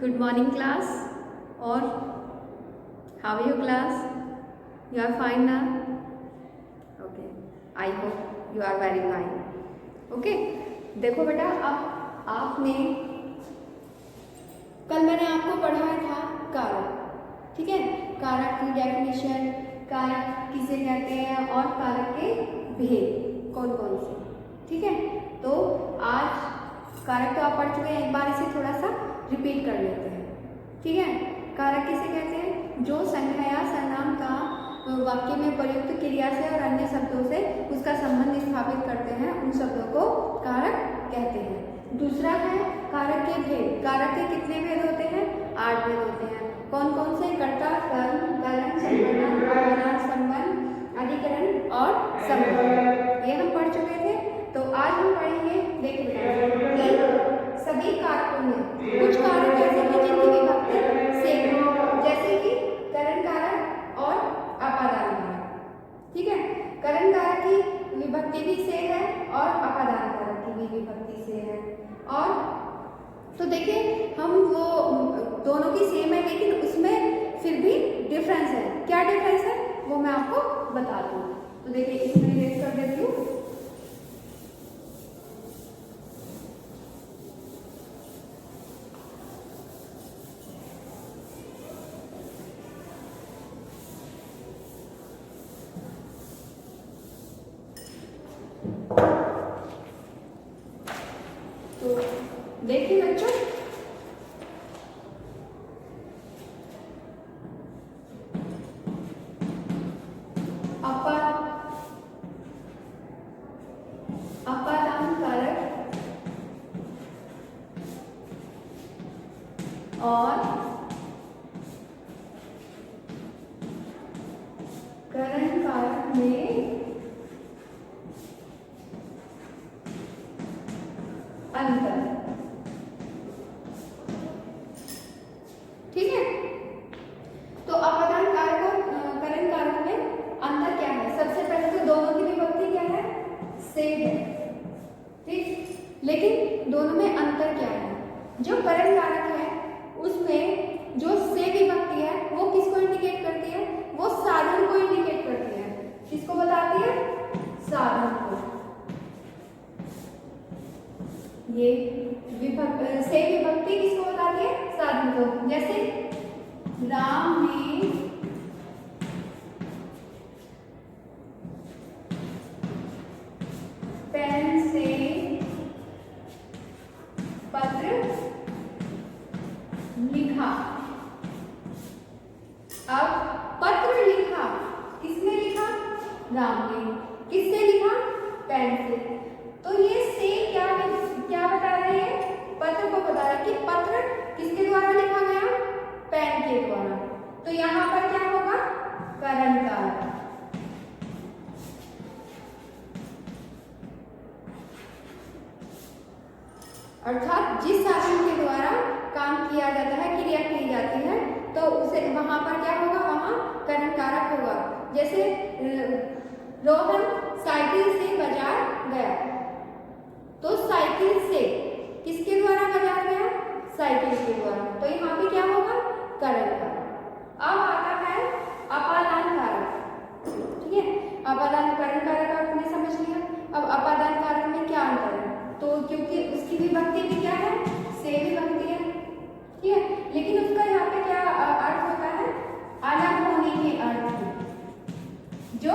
Good morning class. Or how are you class? You are fine now? Okay. I hope you are very fine. Okay. देखो बेटा, अब आपने कल मैंने आपको पढ़ाया था कारक, ठीक है। कारक की डेफिनेशन, कारक किसे कहते हैं और कारक के भेद कौन कौन से, ठीक है। तो आज कारक तो आप पढ़ चुके हैं, एक बार इसे थोड़ा सा रिपीट कर लेते हैं, ठीक है। कारक किसे कहते हैं? जो संज्ञा या सर्वनाम का वाक्य में प्रयुक्त क्रिया से और अन्य शब्दों से उसका संबंध स्थापित करते हैं, उन शब्दों को कारक कहते हैं। दूसरा है कारक के भेद। कारक के कितने भेद होते हैं? 8 भेद होते हैं। कौन कौन से? कर्ता, कर्म, करण, सर्वनाम, संबंध, अधिकरण और संबंध, ये हम पढ़ चुके थे। तो आज हम पढ़ेंगे, देखिए सभी कारकों में कुछ कारक ऐसे हैं जिनकी विभक्ति से, जैसे कि करण कारक और अपादान कारक, ठीक है। करण कारक की विभक्ति भी से है और अपादान कारक की भी विभक्ति से है। और तो देखिए हम वो दोनों की सेम है, लेकिन उसमें फिर भी डिफरेंस है। क्या डिफरेंस है वो मैं आपको बता दूँ। तो देखिए इसमें इरेज कर देती हूँ। तो देखिए बच्चों, अपादान कारक और करण कारक में अंतर, ठीक है। तो अपादान कारक और करण कारक में अंतर क्या है? सबसे पहले तो दोनों की विभक्ति क्या है? से है, ठीक। लेकिन दोनों में अंतर क्या है? जो करण कारक है उसमें जो से विभक्ति है वो किसको इंडिकेट करती है? वो साधन को इंडिकेट करती है। किसको बताती है? साधन को। ये से विभक्ति किसको बताती है? साधन को। जैसे राम ने पेन से पत्र लिखा। अब पत्र लिखा, किसने लिखा? राम ने। किससे लिखा? पेन से। तो ये से क्या बता रहे हैं? पत्र को बता रहे हैं कि पत्र किसके द्वारा लिखा गया? पेन के द्वारा। तो यहाँ पर क्या होगा? करण कारक। अर्थात जिस साधन के द्वारा काम किया जाता है, क्रिया की जाती है, तो उसे वहां पर क्या होगा? वहां करण कारक होगा। जैसे रोहन साइकिल से बाजार गया, तो साइकिल से किसके द्वारा बाजार गया? साइकिल के द्वारा। तो यहाँ पे क्या होगा? करण कारक। अब आता है अपादान कारक, ठीक है। अपादान करण कारक आपने समझ लिया। अब अपादान कारक में क्या अंतर है? तो क्योंकि उसकी विभक्ति भी क्या है? से विभक्ति है, ठीक है। लेकिन उसका यहाँ पे क्या अर्थ होता है? अलग होने के अर्थ में, जो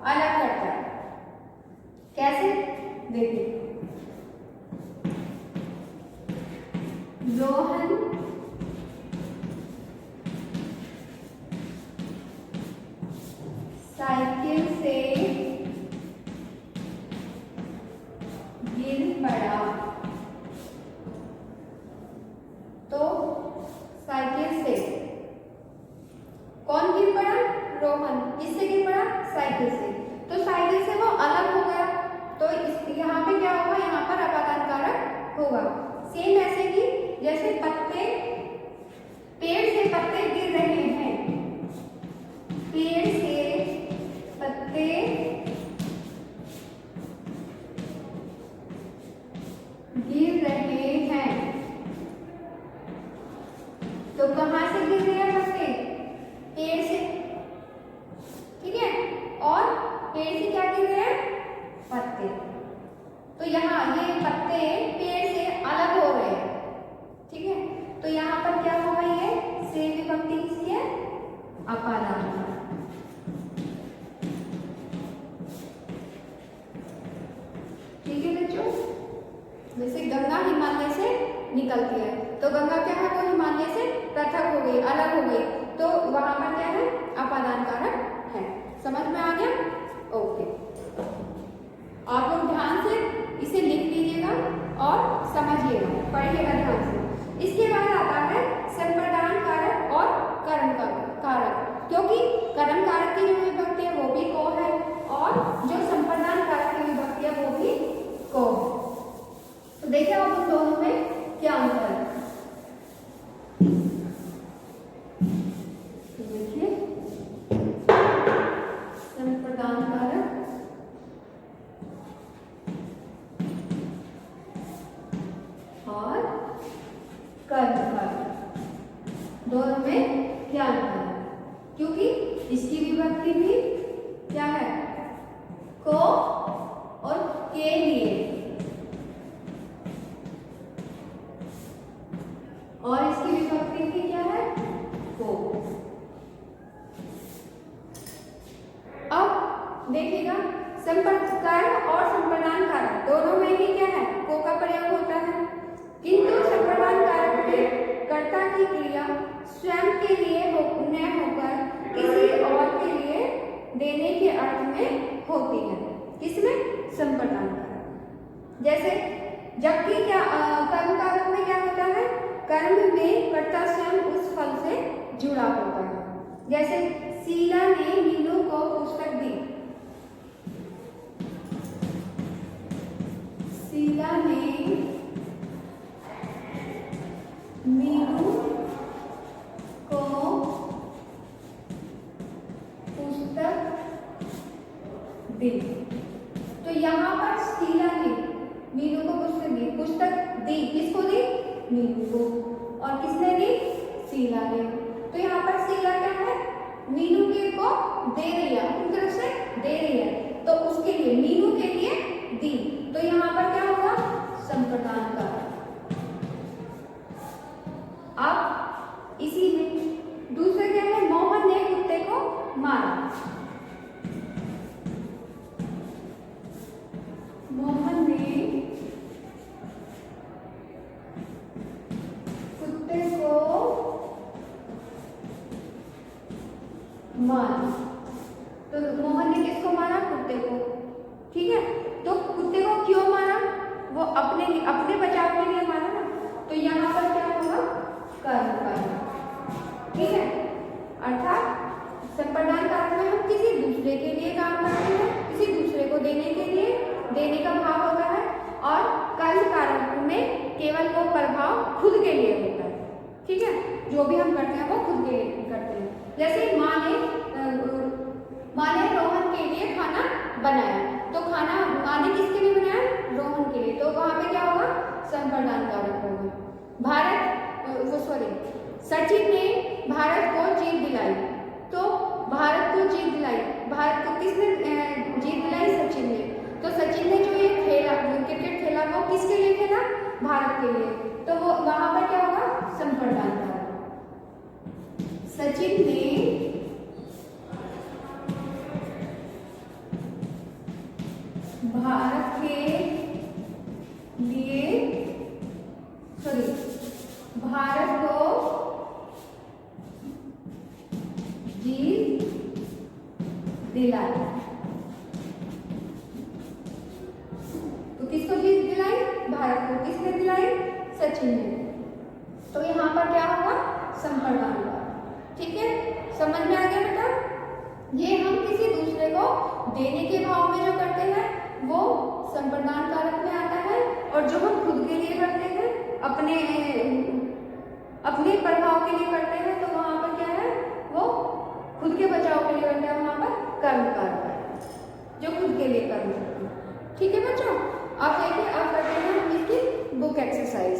अलग करता है। कैसे? देखिए, रोहन साइकिल से गिर पड़ा, तो साइकिल से कौन गिर पड़ा? रोहन। किससे गिर पड़ा? साइकिल से। तो साइकिल से वो अलग हो गया, तो यहाँ पे क्या होगा? यहाँ पर अपादान कारक होगा। सेम ऐसे ही जैसे पत्ते, पेड़ से पत्ते गिर रहे हैं, पेड़ से पत्ते गिर रहे हैं, कहाँ से गिर रहे हैं पत्ते? पेड़ से, ठीक है। और पेड़ से क्या गिर रहे हैं? पत्ते। तो यहाँ ये पत्ते पेड़ से अलग हो रहे हैं, ठीक है। तो यहाँ पर क्या होगा? ये से विभक्ति किसकी है? अपादान। ठीक है बच्चों, जैसे गंगा हिमालय से निकलती है, तो गंगा क्या है? वो हिमालय से पृथक हो गई, अलग हो गई, तो वहां पर क्या है? अपादान कारक है। समझ में आ गया? ओके, आप लोग ध्यान से इसे लिख लीजिएगा और समझिएगा, पढ़िएगा ध्यान से। इसके बाद आता है संप्रदान कारक और कर्म कारक, क्योंकि कर्म कारक की जो विभक्ति है वो भी को है और जो संप्रदान कारक की विभक्ति है वो भी को है। तो देखिए आप उन दोनों में क्या अंतर है। देखिए संप्रदान कारक और कर्म कारक, दोनों में क्या अंतर है? क्योंकि इसकी विभक्ति भी क्या है? को और के लिए, और इसकी विभक्ति भी क्या है? को। अब देखिएगा संप्रदान और संप्रदान कारक दोनों में ही क्या है? को का प्रयोग होता है, किंतु संप्रदान कारक में कर्ता की क्रिया स्वयं के लिए न होकर किसी और के लिए देने के अर्थ में होती है। किसमें? संप्रदान कारक। जैसे जबकि क्या कर्म कारक में क्या होता है? कर्म में कर्ता स्वयं उस फल से जुड़ा होता है। जैसे शीला ने मीनू को पुस्तक दी, शीला ने मीनू को पुस्तक दी। तो यहाँ पर शीला ने मीनू को पुस्तक दी, किसको दी? मीनू को। और किसने दी? शीला ने। तो यहाँ पर शीला क्या है? मीनू के को दे रही है, अपनी तरफ से दे रही है, तो उसके लिए मीनू के लिए दी, तो यहाँ पर क्या होगा? संप्रदान कारक। अब इसी में दूसरा क्या है? मोहन ने कुत्ते को मारा, मोहन ने कुत्ते को मारा। तो मोहन ने किसको मारा? कुत्ते को, ठीक है। तो कुत्ते को क्यों मारा? वो अपने बचाव के लिए मारा ना, तो यहाँ पर क्या होगा? कर्म कारक, ठीक है। अर्थात संप्रदान कारक में हम किसी दूसरे के लिए काम करते हैं, किसी दूसरे को देने के लिए, देने का भाव होता है, और कर्म कारक में केवल वो प्रभाव खुद के लिए होता है, ठीक है। जो भी हम करते हैं वो खुद के लिए करते हैं। जैसे माँ ने रोहन के लिए खाना बनाया, तो खाना माँ ने किसके लिए बनाया? रोहन के लिए, तो वहां पे क्या होगा? संप्रदान कारक होगा। सचिन ने भारत को जीत दिलाई, तो भारत को जीत दिलाई, भारत को किसने जीत दिलाई? सचिन ने। तो सचिन ने जो ये खेला, क्रिकेट खेला, वो किसके लिए खेला? भारत के लिए, तो वो वहां पर क्या होगा? संप्रदान कारक। सचिन ने भारत के लिए भारत को जीत दिलाई, तो किसको जीत दिलाई? भारत को। किसने दिलाई? सचिन ने। तो यहाँ पर क्या होगा? संप्रदान कारक, ठीक है। समझ में आ गया बेटा? ये हम किसी दूसरे को देने के भाव में जो करते हैं वो संप्रदान कारक में आता है, और जो हम खुद के लिए करते हैं, अपने प्रभाव के लिए करते हैं, तो वहां पर क्या है? वो खुद के बचाव के लिए करते हैं, वहां पर कर्म कारक है, जो खुद के लिए कर्म करते हैं, ठीक है बच्चों। आप देखिए, आप करते हैं हम इसकी बुक एक्सरसाइज।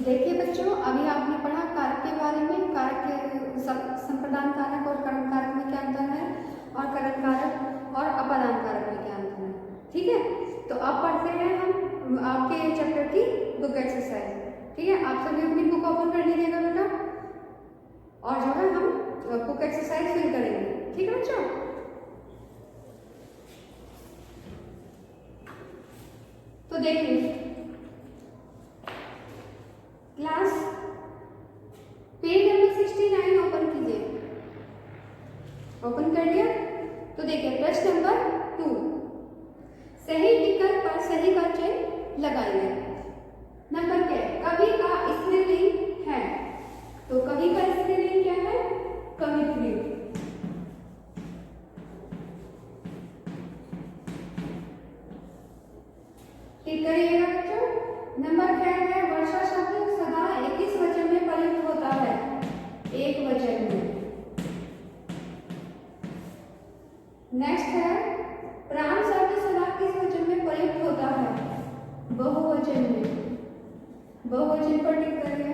देखिए बच्चों, अभी आपने पढ़ा कारक के बारे में, कारक के संप्रदान कारक और करण कारक में क्या अंतर है, और करण कारक और अपादान कारक में क्या अंतर है। ठीक है, तो अब पढ़ते हैं हम आपके चैप्टर की बुक एक्सरसाइज। ठीक है, आप सभी अपनी बुक ओपन कर लीजिएगा बेटा, और जो है हम बुक एक्सरसाइज फिल करेंगे। ठीक है बच्चों, तो देखिए क्लास पेज नंबर 69 ओपन कीजिए। ओपन कर लिया? तो देखिए प्रश्न नंबर 2, सही विकल्प पर सही का चिन्ह लगाइए। नंबर क्या है? कवि का स्त्रीलिंग है, तो कवि का स्त्रीलिंग क्या है? कवित्री। ठीक करिएगा बच्चों। नंबर क्या है? वर्षा शब्द सदा किस वचन में प्रयुक्त होता है? एक वचन में। नेक्स्ट है, प्राण शब्द सदा किस वचन में प्रयुक्त होता है? बहुवचन में। बहुवचन पर टिक करिए।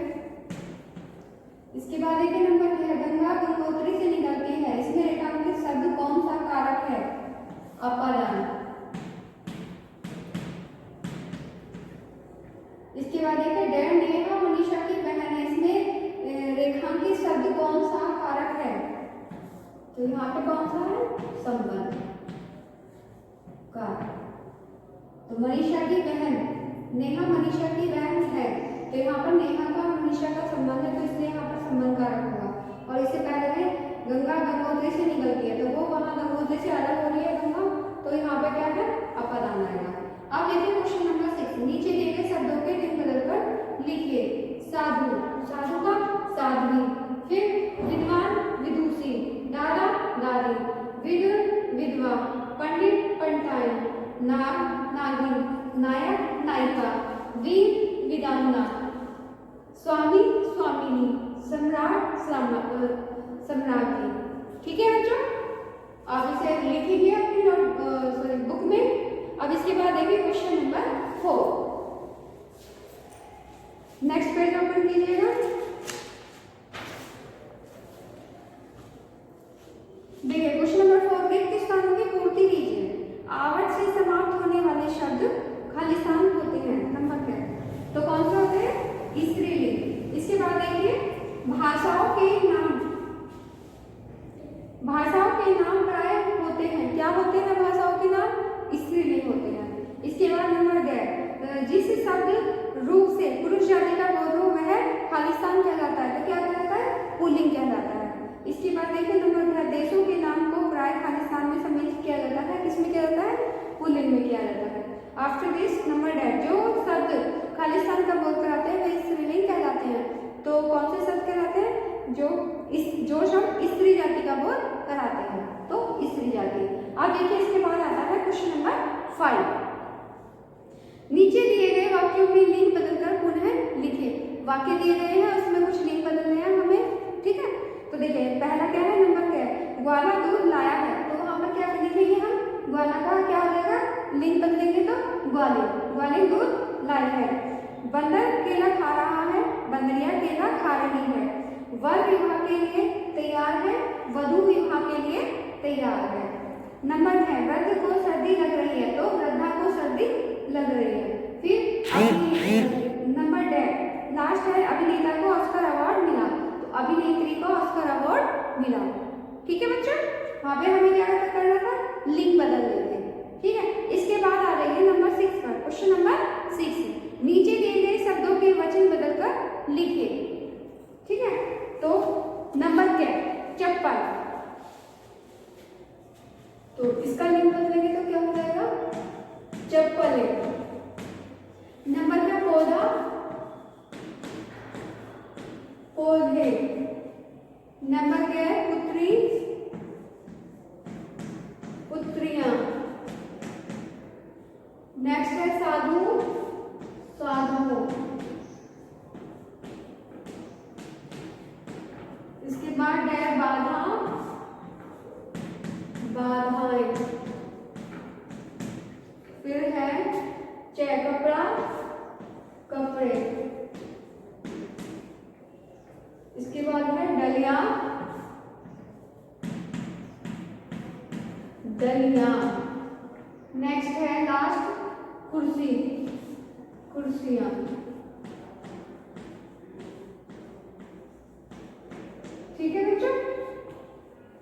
इसके बाद देखिए नंबर क्या है? गंगा गंगोत्री से निकलती है, इसमें रेखांकित शब्द कौन सा कारक है? अपादान। इसके बाद देखिए डैम नेहा मनीषा की बहन है, इसमें रेखांकित शब्द कौन सा कारक है? तो यहाँ पे कौन सा है? संबंध का। तो मनीषा की बहन, नेहा मनीषा की बहन है, तो यहाँ पर नेहा का मनीषा का संबंध है, तो इसलिए यहाँ पर संबंध कारक होगा। और इससे पहले में गंगा गंगोत्री से निकलती है, तो वो वहां गंगोत्री से अलग हो रही है गंगा, तो यहाँ पे क्या है? अपादान आएगा। अब देखिए क्वेश्चन नंबर 6, नीचे दिए गए शब्दों के लिंग बदलकर लिखिए। साधु, साधु का साध्वी, फिर विद्वान विदुषी, दादा दादी, विदुर विधवा, पंडित पंडिताई, नाग नागिन, नायक नायिका, वीर विदांगना, स्वामी स्वामिनी, सम्राट सम्राज्ञी। ठीक है बच्चों, आप इसे लिखिए अपनी बुक में। अब इसके बाद देखिए question number 4, next page open कीजिएगा। देखिए क्वेश्चन नंबर 4, रिक्त स्थानों की पूर्ति कीजिए। आवट से समाप्त होने वाले शब्द खालिस्तान होते हैं। नंबर क्या है? तो कौन सा होते हैं? स्त्रीलिंग। इसके बाद देखिए भाषाओं के नाम, भाषाओं के नाम प्राय होते हैं, क्या होते हैं भाषाओं के नाम? स्त्रीलिंग होते हैं। इसके बाद नंबर क्या? जिस शब्द रूप से पुरुष जाति का बोध हो वह खालिस्तान कहलाता है, तो क्या कहलाता है? पुल्लिंग कहलाता है। इसके बाद देखिए नंबर क्या? देशों के नाम को प्राय खालिस्तान में सम्मिलित किया जाता है, किसमें किया जाता है? पुल्लिंग में किया जाता है। आफ्टर दिस नंबर डैट, जो शब्द खालिस्तान का बोध कराते हैं वे स्त्रीलिंग कहलाते हैं। तो कौन से शब्द कहलाते हैं? जो शब्द स्त्री जाति का बोध कराते हैं, तो स्त्री जाति। अब देखिए इसके बाद आता है क्वेश्चन नंबर 5, नीचे दिए गए वाक्यों में लिंग बदलकर पुनः लिखें। वाक्य दिए गए हैं, उसमें कुछ लिंग बदलने हैं हमें। ठीक है, तो देखिए पहला क्या है? नंबर क्या है? ग्वाला दूध लाया है, तो वहां पर क्या लिखेंगे हम? ग्वाला का क्या हो जाएगा? लिंग बदलेंगे तो ग्वाले, ग्वाले दूध लाई है। बंदर केला खा रहा है, बंदरिया केला खा रही है। वर विवाह के लिए तैयार है, वधु विवाह के लिए तैयार है। नंबर है वृद्ध को सर्दी लग रही है, तो वृद्धा को सर्दी लग रही है। फिर नंबर डेट लास्ट है, अभिनेता को ऑस्कर अवार्ड मिला, तो अभिनेत्री को ऑस्कर अवार्ड मिला। ठीक है बच्चों, वहां पे हमें क्या करना था? लिंग बदल देते। ठीक है, इसके बाद आ जाइए नंबर 6 पर। क्वेश्चन नंबर 6, नीचे दिए गए शब्दों के वचन बदलकर लिखिए। ठीक है, तो नंबर क्या? चप्पल, तो इसका लिंग बदलेंगे तो क्या हो जाएगा? चप्पलें। नंबर क्या? पौधा, पौधे। नंबर क्या है? पुत्री, पुत्रियां। नेक्स्ट है साधु, साधु। इसके बाद है बाधा, बाधाएं। फिर है कपड़ा, कपड़े। दलिया। नेक्स्ट है लास्ट कुर्सी, कुर्सियां। ठीक है बच्चों,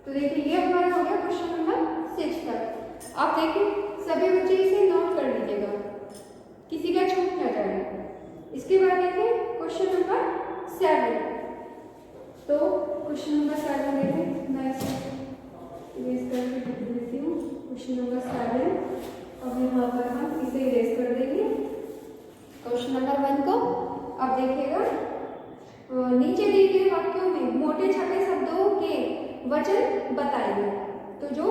तो देखिए ये हमारा हो गया क्वेश्चन नंबर 6 तक। आप देखिए सभी बच्चे इसे नोट कर लीजिएगा, किसी का छूट न जाए। इसके बाद देखिए क्वेश्चन नंबर 7। तो क्वेश्चन नंबर 7 देखिए, मैं इसे इरेज करके लिख देती हूँ। क्वेश्चन नंबर 7 अब यहाँ पर हम इसे इरेज कर देंगे क्वेश्चन नंबर 1 को। अब देखिएगा नीचे दिए गए वाक्यों में मोटे छपे शब्दों के वचन बताइए। तो जो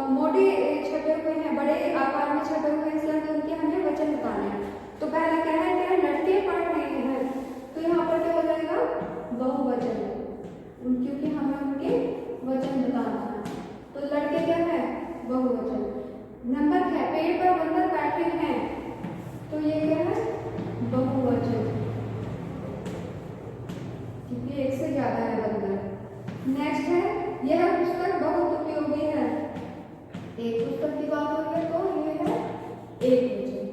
मोटे छपे हुए हैं, बड़े आकार में छपे हुए शब्द, उनके हमें वचन बताने हैं। तो पहला क्या है, लड़के पढ़ रहे हैं, तो यहाँ पर क्या हो जाएगा, बहुवचन, क्योंकि हमें उनके वचन बताना है। तो लड़के क्या है, बहुवचन। नंबर है पेड़ पर बंदर बैठे हैं, तो ये क्या है, बहुवचन, क्योंकि एक से ज्यादा है बंदर। नेक्स्ट है यह पुस्तक बहुत उपयोगी है, एक पुस्तक की बात हो रही है तो ये है एक वचन।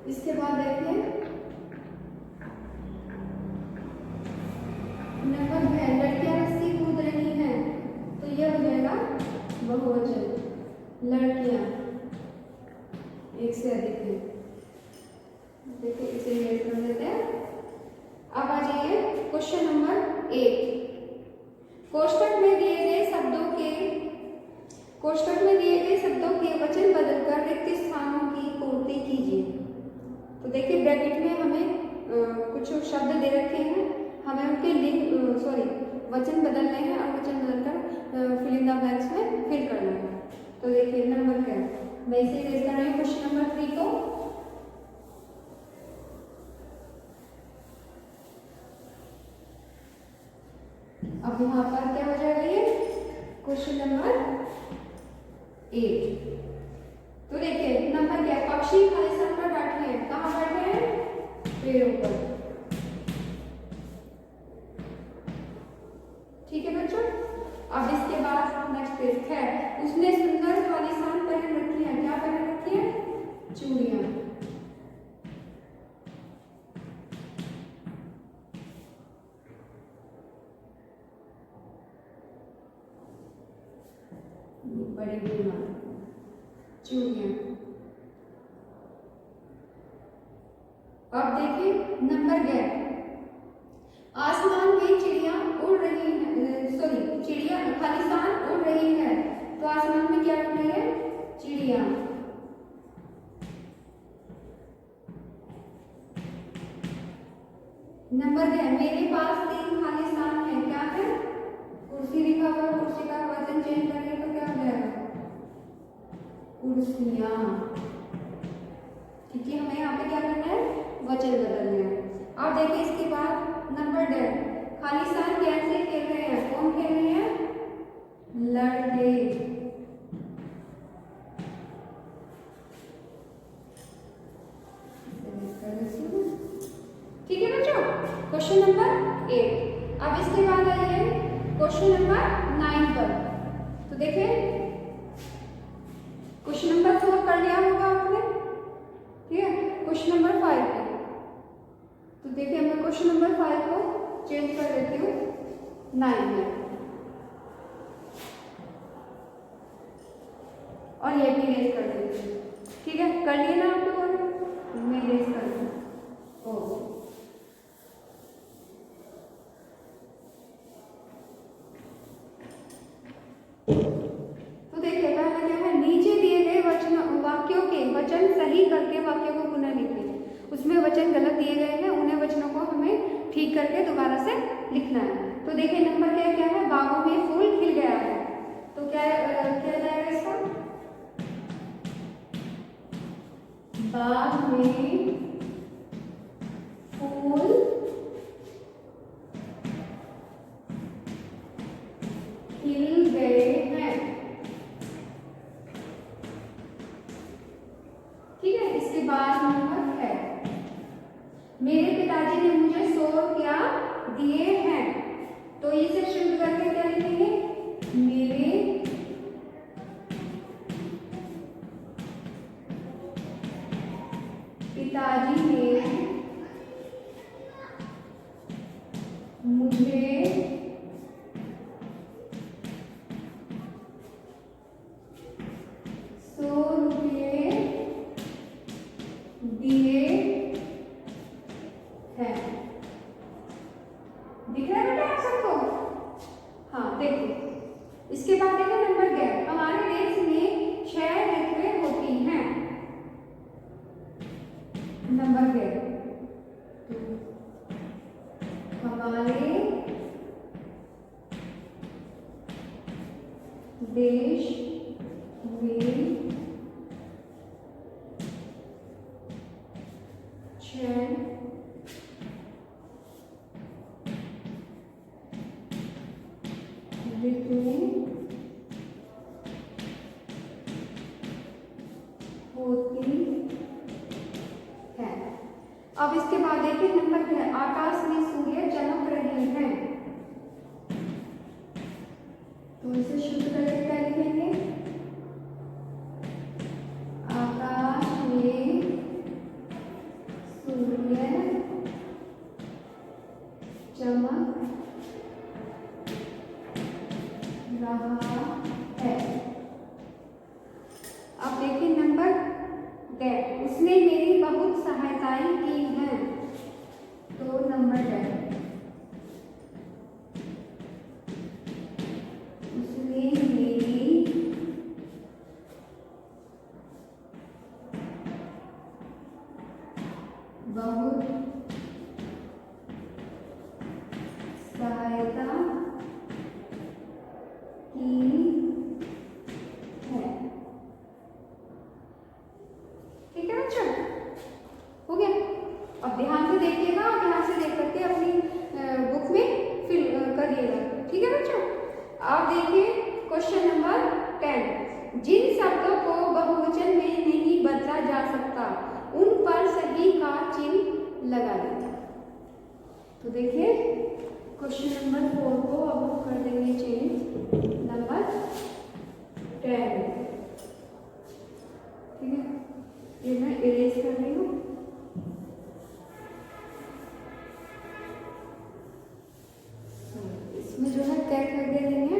इसके बाद देखिए नंबर है लड़कियां रस्सी कूद रही हैं, तो यह हो जाएगा बहुवचन, लड़कियां एक से अधिक है। देखिए इसे रेड कर देते हैं। अब आ जाइए क्वेश्चन नंबर 8। कोष्ठक में दिए गए शब्दों के वचन बदलकर रिक्त स्थानों की पूर्ति कीजिए। तो देखिए ब्रैकेट में हमें कुछ शब्द दे रखे हैं, हमें उनके वचन बदलने हैं और वचन बदलकर फिल इन द ब्लैंक्स में फिल करना है। तो देखिए नंबर क्या, मैं इसे इरेज कर रही हूँ क्वेश्चन नंबर 3 को। अब यहाँ पर क्या हो जाएगा, ये क्वेश्चन नंबर 8। तो देखिए नंबर क्या, पक्षी खालिस्तान पर बैठे हैं, कहाँ बैठे हैं, पेड़ों पर। ठीक है बच्चों, अब इसके बाद नेक्स्ट पेज है, उसने सुंदर खालिस्तान पहन रखी है, क्या पहन रखी है, चूड़ियां। बड़ी चूड़ियां। अब देखिए नंबर गया, आसमान में चिड़िया उड़ रही है, चिड़िया खालिस्तान उड़ रही है, तो आसमान में क्या उड़ रही है, चिड़िया। नंबर गया, मेरे पास 3 खालिस्तान है, क्या है, कुर्सी लिखा हुआ, कुर्सी का वचन चेंज करेंगे तो क्या हो जाएगा, कुर्सियां, क्योंकि हमें यहाँ पे क्या करना है, वचन बदलना है। अब देखिए इसके बाद नंबर 10, खालिस्तान कैसे खेल रहे हैं, कौन खेल रहे हैं, लड़के। ठीक है बच्चों, क्वेश्चन नंबर 8। अब इसके बाद आइए क्वेश्चन नंबर 9 पर। तो देखिए क्वेश्चन नंबर 4 कर लिया होगा आपने, ठीक है। क्वेश्चन नंबर 5 है, तो देखिए मैं क्वेश्चन नंबर 5 को चेंज कर देती हूँ 9 में, और ये भी इरेज कर देती हूँ। ठीक है, कर लिए ना आप लोगों ने, मैं इरेज कर दूँ। तो देखिए पहला क्या है, नीचे दिए गए वाक्यों के वचन सही करके वाक्यों को पुनः लिखिए। उसमें वचन गलत दिए गए हैं, उन्हें वचनों को हमें ठीक करके दोबारा से लिखना है। तो देखिए नंबर क्या है, बागों में फूल खिल गया है, तो क्या जाएगा इसका, बाग में फूल खिल गए हैं। ठीक है, इसके बाद नंबर है, मेरे पिताजी ने मुझे 100 रुपया दिए हैं, तो इसे शुद्ध करके क्या लिखेंगे, इसके बाद देखो नंबर 11, हमारे देश में 6 ऋतुएं होती हैं। नंबर 11, हमारे देश में 6 ऋतुएं होती है। अब इसके बाद देखिए नंबर क्या है, आकाश में सूर्य चमक रहे हैं। तो इसे शुद्ध करके क्या लिखेंगे, आकाश में सूर्य चमक रहा है। अब देखिए नंबर 10, उसने मेरी बहुत सहायताएं की हैं। तो नंबर 10, उसने मेरी बहुत सहायता की है। ठीक है बच्चों, हो गया। अब ध्यान से देखिएगा और ध्यान से देख करके अपनी बुक में फिल करिएगा। ठीक है बच्चों, आप देखिए क्वेश्चन नंबर 10, जिन शब्दों को बहुवचन में नहीं बदला जा सकता उन पर सही का चिन्ह लगा दें। तो देखिए क्वेश्चन नंबर 4 को अब हम कर देंगे चेंज नंबर 10। ठीक है, ये मैं इरेज कर रही हूँ। इसमें जो है क्या कर दे रही है,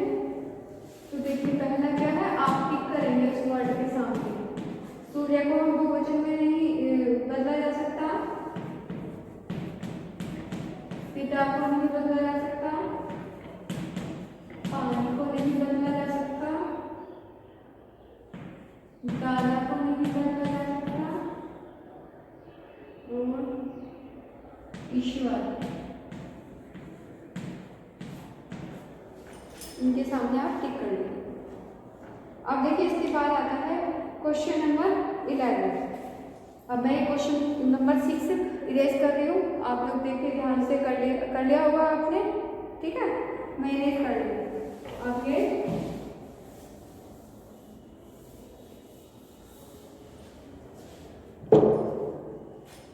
तो देखिए पहला क्या है, आप टिक करेंगे उस वर्ड के सामने। सूर्य को हम बहुवचन में नहीं बदला जा सकता, पिता को नहीं बदला जा सकता, पानी को नहीं बदला जा सकता, दादा को नहीं बदला जा सकता, और ईश्वर, इनके सामने आप टिक कर लीजिए। अब देखिए इसके बाद आता है क्वेश्चन नंबर 11। अब मैं क्वेश्चन नंबर 6 इरेज कर रही हूँ, आप लोग देखिए ध्यान से कर लिया होगा आपने। ठीक है, मैं इरेज कर रही हूँ। अब ये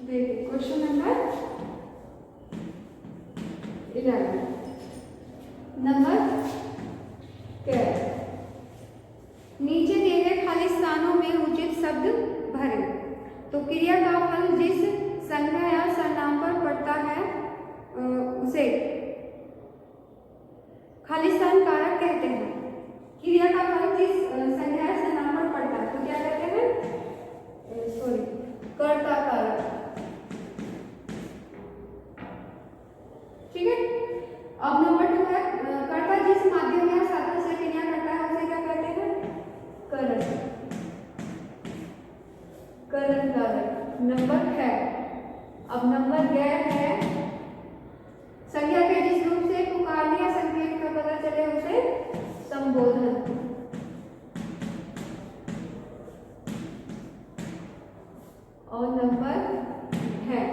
देखिए क्वेश्चन नंबर 11, नंबर 13, नीचे दिए गए खाली स्थानों में उचित शब्द भरें। तो क्रिया का फल जिस संज्ञा या सर्वनाम पर पड़ता है उसे खाली स्थान कारक कहते हैं। क्रिया का फल जिस संज्ञा या सर्वनाम पर पड़ता है तो क्या कहते हैं, सॉरी, कर्ता कारक। ठीक है, अब नंबर 2 है, कर्ता जिस माध्यम या साधन से क्रिया करता है उसे क्या कहते हैं, करण, करण कारक। नंबर है, अब नंबर 11 है, संज्ञा के जिस रूप से पुकारने या संकेत का पता चले उसे संबोधन। और नंबर है,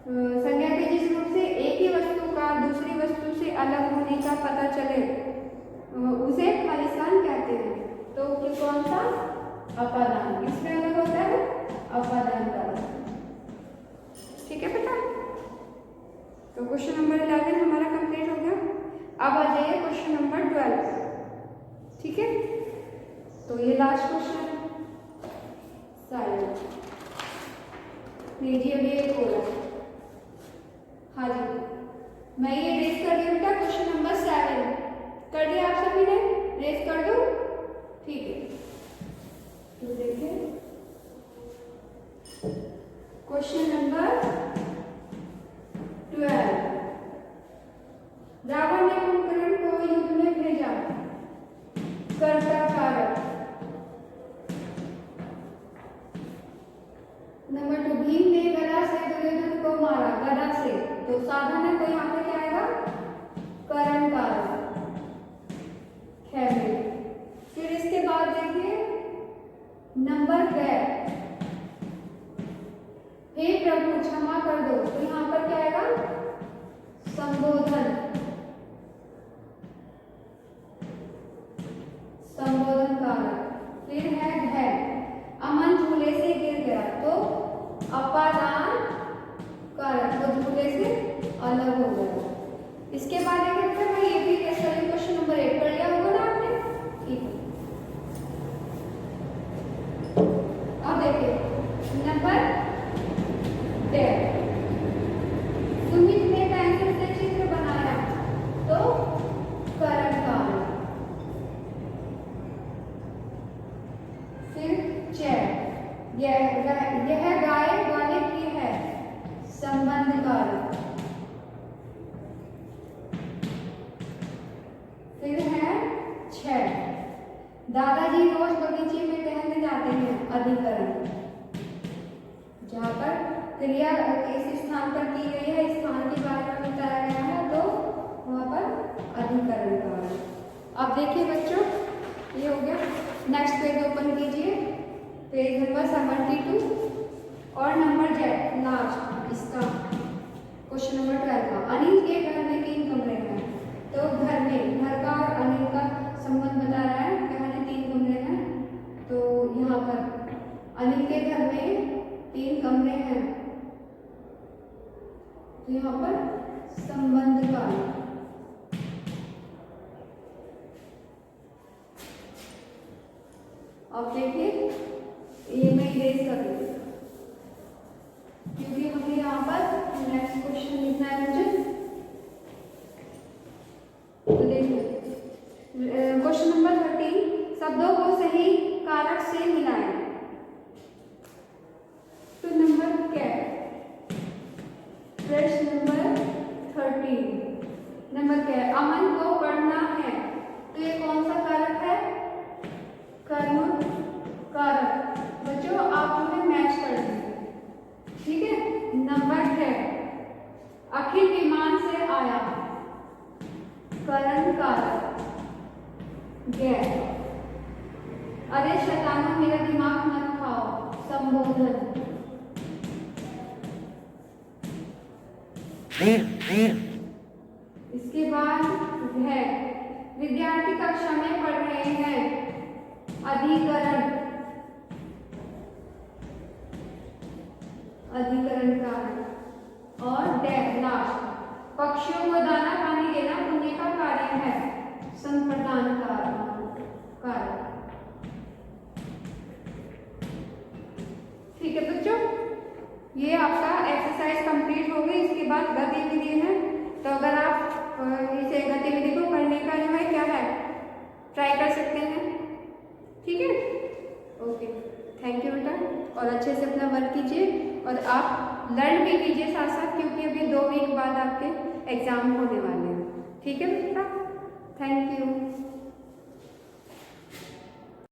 संज्ञा के जिस रूप से एक ही वस्तु का दूसरी वस्तु से अलग होने का पता चले उसे खाली स्थान कहते हैं। तो कौन सा, अपादान, इसमें अलग होता है अपादान कारक। ठीक है बेटा, तो क्वेश्चन नंबर 11 हमारा कंप्लीट हो गया। अब आ जाइए क्वेश्चन नंबर 12। ठीक है, तो ये लास्ट क्वेश्चन है साइलेंट लीजिए, अभी एक हो रहा है। हाँ जी, मैं ये रेस कर दी बेटा, क्वेश्चन नंबर 7 कर दिया आप सभी ने, रेस कर दो। ठीक है, तो देखिए क्वेश्चन नंबर 12, रावण ने कुंभकर्ण को युद्ध में भेजा साधन है, तो यहाँ पे क्या आएगा, करण कारक, खेमे। फिर इसके बाद देखिए नंबर गैर, हे प्रभु क्षमा कर दो, तो यहाँ पर क्या आएगा, संबोधन, संबोधन कारक। फिर है घै, अमन झूले से गिर गया, तो अपादान कारक, वो झूले से अलग हो गया। इसके बाद एक मैं ये भी क्वेश्चन नंबर 1 पढ़ लिया होगा ना आपने, ठीक है। अब देखिए नंबर 10, सुमित ने पेंसिल से चित्र बनाया, तो करण कारक। फिर चैट, यह गाय वाले की है, संबंध कारक। फिर है 6, दादाजी रोज बगीचे में टहलने जाते हैं, अधिकरण। जहाँ पर क्रिया किस स्थान पर की गई है, स्थान के बारे में बताया गया है, तो वहाँ पर अधिकरण कारक। अब देखिए बच्चों, ये हो गया। नेक्स्ट पेज ओपन कीजिए, पेज नंबर 72 और नंबर जेड लास्ट, इसका क्वेश्चन नंबर 12 का। अनिल के घर में 3 कमरे हैं, तो घर में, घर का और अनिल का संबंध बता रहा है, कहने 3 कमरे हैं, तो यहाँ पर अनिल के घर में 3 कमरे हैं, तो यहाँ पर संबंध कारक। अब देखिए ये मैं इरेज कर दूँ, क्योंकि हमें यहाँ पर नेक्स्ट क्वेश्चन लिखना है मुझे। तो देखिए क्वेश्चन नंबर 13, शब्दों को सही कारक से मिलाएं। तो नंबर क्या, प्रश्न नंबर 13 नंबर क्या है, अमन को पढ़ना है, तो ये कौन सा कारक है, कर्म कारक। बच्चों आप हमें मैच कर दीजिए, ठीक है। नंबर 6, अखिल विमान से आया, करण कारक, गैर। अरे शैतानों मेरा दिमाग मत खाओ, संबोधन। इसके बाद है, विद्यार्थी कक्षा में पढ़ रहे हैं, अधिकरण, अधिकरण कारक। और लास्ट, पक्षियों को दाना पानी देना पुण्य का कार्य है, संप्रदान कारक। ठीक है बच्चों, ये आपका एक्सरसाइज कंप्लीट हो गई। इसके बाद गतिविधि है, तो अगर आप इसे गतिविधि को करने का जो है क्या है, ट्राई कर सकते हैं, ठीक है। ओके, थैंक यू बेटा, और अच्छे से अपना वर्क कीजिए और आप लर्न भी कीजिए साथ साथ, क्योंकि अभी 2 वीक बाद आपके एग्जाम होने वाले हैं, ठीक है बेटा। Thank you.